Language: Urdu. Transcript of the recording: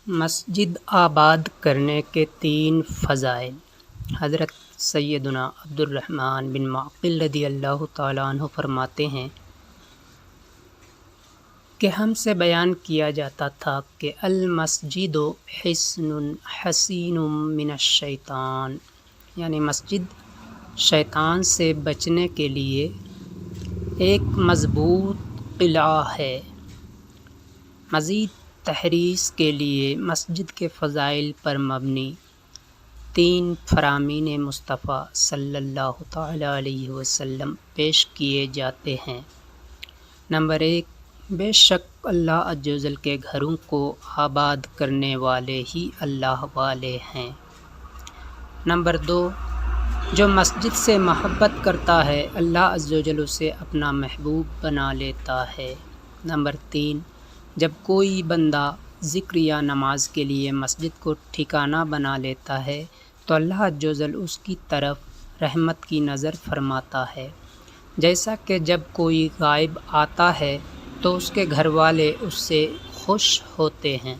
مسجد آباد کرنے کے 3 فضائل۔ حضرت سیدنا عبد الرحمن بن معقل رضی اللہ تعالیٰ عنہ فرماتے ہیں کہ ہم سے بیان کیا جاتا تھا کہ المسجد حصن حصین من الشیطان، یعنی مسجد شیطان سے بچنے کے لیے ایک مضبوط قلعہ ہے۔ مزید تحریص کے لیے مسجد کے فضائل پر مبنی 3 فرامین مصطفیٰ صلی اللہ تعالیٰ علیہ وسلم پیش کیے جاتے ہیں۔ نمبر 1، بے شک اللہ عز و جل کے گھروں کو آباد کرنے والے ہی اللہ والے ہیں۔ نمبر 2، جو مسجد سے محبت کرتا ہے اللہ عز و جل اسے اپنا محبوب بنا لیتا ہے۔ نمبر 3، جب کوئی بندہ ذکر یا نماز کے لیے مسجد کو ٹھکانہ بنا لیتا ہے تو اللہ عز و جل اس کی طرف رحمت کی نظر فرماتا ہے، جیسا کہ جب کوئی غائب آتا ہے تو اس کے گھر والے اس سے خوش ہوتے ہیں۔